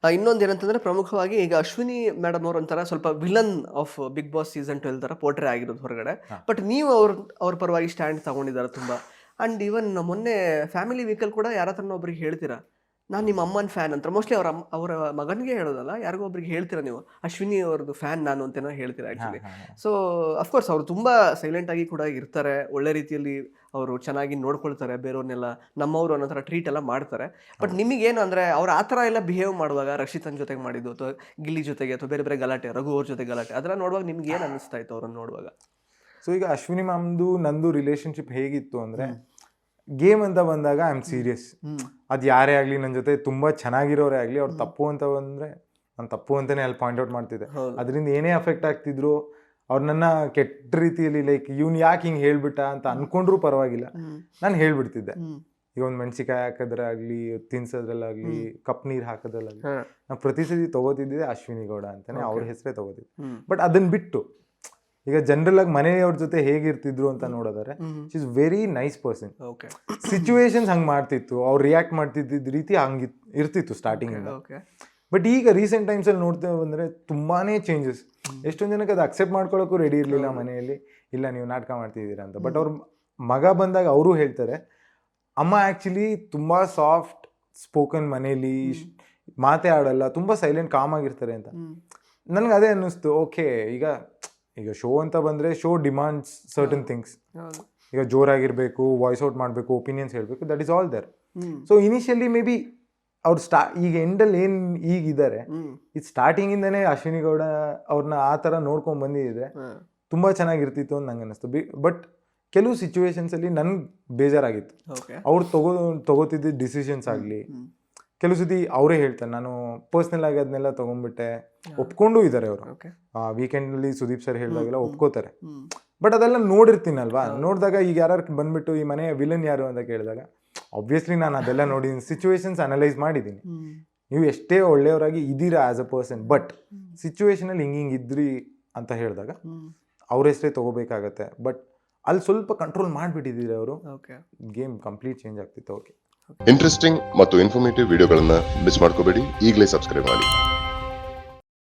ಇನ್ನೊಂದು ಏನಂತಂದ್ರೆ ಪ್ರಮುಖವಾಗಿ ಈಗ ಅಶ್ವಿನಿ ಮೇಡಮ್ ಅವ್ರ ಒಂಥರ ಸ್ವಲ್ಪ villain of big boss season 12 ತರ ಪೋರ್ಟ್ರೇ ಆಗಿರೋದು ಹೊರಗಡೆ. ಬಟ್ ನೀವು ಅವ್ರ ಪರವಾಗಿ ಸ್ಟ್ಯಾಂಡ್ ತಗೊಂಡಿದ್ದಾರೆ ತುಂಬಾ. ಅಂಡ್ ಈವನ್ ಮೊನ್ನೆ ಫ್ಯಾಮಿಲಿ ವೀಕಲ್ ಕೂಡ ಯಾರ ಹತ್ರನೋ ಒಬ್ರಿಗೆ ಹೇಳ್ತೀರಾ, ನಾನು ನಿಮ್ಮ ಅಮ್ಮನ ಫ್ಯಾನ್ ಅಂತ. ಮೋಸ್ಟ್ಲಿ ಅವರ ಮಗನಿಗೆ ಹೇಳೋದಲ್ಲ, ಯಾರಿಗೋ ಒಬ್ರಿಗೆ ಹೇಳ್ತೀರಾ ನೀವು, ಅಶ್ವಿನಿ ಅವ್ರದ್ದು ಫ್ಯಾನ್ ನಾನು ಅಂತೇನೋ ಹೇಳ್ತೀರಾ ಆ್ಯಕ್ಚುಲಿ. ಸೊ ಅಫ್ಕೋರ್ಸ್ ಅವರು ತುಂಬ ಸೈಲೆಂಟ್ ಆಗಿ ಕೂಡ ಇರ್ತಾರೆ, ಒಳ್ಳೆ ರೀತಿಯಲ್ಲಿ ಅವರು ಚೆನ್ನಾಗಿ ನೋಡ್ಕೊಳ್ತಾರೆ ಬೇರೆಯವ್ರನ್ನೆಲ್ಲ, ನಮ್ಮವರು ಅನ್ನೋ ಥರ ಟ್ರೀಟ್ ಎಲ್ಲ ಮಾಡ್ತಾರೆ. ಬಟ್ ನಿಮಗೇನು ಅಂದರೆ ಅವ್ರು ಆ ಥರ ಎಲ್ಲ ಬಿಹೇವ್ ಮಾಡುವಾಗ, ರಕ್ಷಿತನ ಜೊತೆಗೆ ಮಾಡಿದ್ದು ಅಥವಾ ಗಿಲ್ಲಿ ಜೊತೆಗೆ ಅಥವಾ ಬೇರೆ ಬೇರೆ ಗಲಾಟೆ, ರಘು ಅವ್ರ ಜೊತೆ ಗಲಾಟೆ, ಅದೆಲ್ಲ ನೋಡುವಾಗ ನಿಮ್ಗೆ ಏನು ಅನ್ನಿಸ್ತಾ ಇತ್ತು ಅವ್ರನ್ನ ನೋಡುವಾಗ? ಸೊ ಈಗ ಅಶ್ವಿನಿ ಮ್ಯಾಮ್ದು ನಂದು ರಿಲೇಶನ್ಶಿಪ್ ಹೇಗಿತ್ತು ಅಂದರೆ, ಗೇಮ್ ಅಂತ ಬಂದಾಗ ಐ ಆಮ್ ಸೀರಿಯಸ್. ಅದು ಯಾರೇ ಆಗಲಿ, ನನ್ನ ಜೊತೆ ತುಂಬ ಚೆನ್ನಾಗಿರೋರೇ ಆಗಲಿ, ಅವ್ರು ತಪ್ಪು ಅಂತ ಬಂದರೆ ನಾನು ತಪ್ಪು ಅಂತಲೇ ಅಲ್ಲಿ ಪಾಯಿಂಟ್ ಔಟ್ ಮಾಡ್ತಿದ್ದೆ. ಅದರಿಂದ ಏನೇ ಅಫೆಕ್ಟ್ ಆಗ್ತಿದ್ರು ಅವ್ರು ನನ್ನ ಕೆಟ್ಟ ರೀತಿಯಲ್ಲಿ ಲೈಕ್ ಇವ್ನು ಯಾಕೆ ಹಿಂಗೆ ಹೇಳ್ಬಿಟ್ಟ ಅಂತ ಅನ್ಕೊಂಡ್ರೂ ಪರವಾಗಿಲ್ಲ, ನಾನು ಹೇಳ್ಬಿಡ್ತಿದ್ದೆ. ಈಗ ಒಂದು ಮೆಣಸಿಕಾಯಿ ಹಾಕೋದ್ರಾಗಲಿ, ತಿನ್ಸೋದ್ರಲ್ಲಾಗಲಿ, ಕಪ್ ನೀರು ಹಾಕೋದ್ರಲ್ಲಾಗಲಿ, ನಾವು ಪ್ರತಿ ಸತಿ ತಗೋತಿದ್ದೆ ಅಶ್ವಿನಿ ಗೌಡ ಅಂತಾನೆ ಅವ್ರ ಹೆಸರೇ ತಗೋತಿದ್ದೆ. ಬಟ್ ಅದನ್ನ ಬಿಟ್ಟು ಈಗ ಜನರಲ್ ಆಗಿ ಮನೆಯವ್ರ ಜೊತೆ ಹೇಗಿರ್ತಿದ್ರು ಅಂತ ನೋಡೋದಾರೆ, she is very nice person. Situations ಹಂಗೆ ಮಾಡ್ತಿತ್ತು, ಅವ್ರು ರಿಯಾಕ್ಟ್ ಮಾಡ್ತಿದ್ದ ರೀತಿ ಹಂಗೆ ಇರ್ತಿತ್ತು ಸ್ಟಾರ್ಟಿಂಗ್ ಇಂದ. ಬಟ್ ಈಗ ರೀಸೆಂಟ್ ಟೈಮ್ಸ್ ಅಲ್ಲಿ ನೋಡ್ತೇವೆ ಬಂದ್ರೆ ತುಂಬಾನೇ ಚೇಂಜಸ್. ಎಷ್ಟೊಂದು ಜನಕ್ಕೆ ಅದು ಅಕ್ಸೆಪ್ಟ್ ಮಾಡ್ಕೊಳ್ಳೋಕ್ಕೂ ರೆಡಿ ಇರಲಿಲ್ಲ ಮನೆಯಲ್ಲಿ, ಇಲ್ಲ ನೀವು ನಾಟಕ ಮಾಡ್ತಿದ್ದೀರಾ ಅಂತ. ಬಟ್ ಅವ್ರ ಮಗ ಬಂದಾಗ ಅವರು ಹೇಳ್ತಾರೆ, ಅಮ್ಮ ಆ್ಯಕ್ಚುಲಿ ತುಂಬ ಸಾಫ್ಟ್ ಸ್ಪೋಕನ್, ಮನೇಲಿ ಮಾತೇ ಆಡಲ್ಲ, ತುಂಬ ಸೈಲೆಂಟ್ ಕಾಮ್ ಆಗಿರ್ತಾರೆ ಅಂತ. ನನಗೆ ಅದೇ ಅನ್ನಿಸ್ತು, ಓಕೆ ಈಗ ಶೋ ಅಂತ ಬಂದರೆ ಶೋ ಡಿಮಾಂಡ್ಸ್ ಸರ್ಟನ್ ಥಿಂಗ್ಸ್. ಈಗ ಜೋರಾಗಿರಬೇಕು, ವಾಯ್ಸ್ ಔಟ್ ಮಾಡಬೇಕು, ಒಪಿನಿಯನ್ಸ್ ಹೇಳಬೇಕು, that is all there. So initially may be ಅವ್ರು ಈಗ ಎಂಡಲ್ಲಿ ಏನು ಈಗಿದ್ದಾರೆ, ಇದು ಸ್ಟಾರ್ಟಿಂಗಿಂದನೇ ಅಶ್ವಿನಿ ಗೌಡ ಅವ್ರನ್ನ ಆ ಥರ ನೋಡ್ಕೊಂಡು ಬಂದಿದ್ರೆ ತುಂಬ ಚೆನ್ನಾಗಿರ್ತಿತ್ತು ಅಂತ ನಂಗೆ ಅನ್ನಿಸ್ತು. ಬಟ್ ಕೆಲವು ಸಿಚುವೇಶನ್ಸಲ್ಲಿ ನನ್ಗೆ ಬೇಜಾರಾಗಿತ್ತು. ಅವ್ರು ತಗೋತಿದ್ದ ಡಿಸಿಷನ್ಸ್ ಆಗಲಿ, ಕೆಲವು ಸತಿ ಅವರೇ ಹೇಳ್ತಾರೆ, ನಾನು ಪರ್ಸ್ನಲ್ ಆಗಿ ಅದನ್ನೆಲ್ಲ ತೊಗೊಂಡ್ಬಿಟ್ಟೆ, ಒಪ್ಕೊಂಡು ಇದ್ದಾರೆ ಅವರು. ವೀಕೆಂಡಲ್ಲಿ ಸುದೀಪ್ ಸರ್ ಹೇಳಿದಾಗೆಲ್ಲ ಒಪ್ಕೋತಾರೆ. ಬಟ್ ಅದೆಲ್ಲ ನೋಡಿರ್ತೀನಲ್ವಾ, ನೋಡಿದಾಗ ಈಗ ಯಾರು ಬಂದ್ಬಿಟ್ಟು ಈ ಮನೆಯ ವಿಲನ್ ಯಾರು ಅಂತ ಕೇಳಿದಾಗ ಆಬ್ವಿಯಸ್ಲಿ ನಾನು ಅದೆಲ್ಲ ನೋಡಿದ್ದೀನಿ, ಸಿಚುವೇಶನ್ಸ್ ಅನಲೈಸ್ ಮಾಡಿದ್ದೀನಿ. ನೀವು ಎಷ್ಟೇ ಒಳ್ಳೆಯವರಾಗಿ ಇದ್ದೀರಾ ಆಸ್ ಅ ಪರ್ಸನ್, ಬಟ್ ಸಿಚುವೇಶನಲ್ಲಿ ಹಿಂಗೆ ಇದ್ರಿ ಅಂತ ಹೇಳಿದಾಗ ಅವ್ರ ಹೆಸರೇ ತಗೋಬೇಕಾಗತ್ತೆ. ಬಟ್ ಅಲ್ಲಿ ಸ್ವಲ್ಪ ಕಂಟ್ರೋಲ್ ಮಾಡಿಬಿಟ್ಟಿದ್ದೀರಿ ಅವರು, ಗೇಮ್ ಕಂಪ್ಲೀಟ್ ಚೇಂಜ್ ಆಗ್ತಿತ್ತು. ಓಕೆ, ಇಂಟ್ರೆಸ್ಟಿಂಗ್ ಮತ್ತು ಇನ್ಫಾರ್ಮೇಟಿವ್ ವಿಡಿಯೋಗಳನ್ನ ಮಿಸ್ ಮಾಡ್ಕೋಬೇಡಿ, ಈಗಲೇ ಸಬ್ಸ್ಕ್ರೈಬ್ ಮಾಡಿ.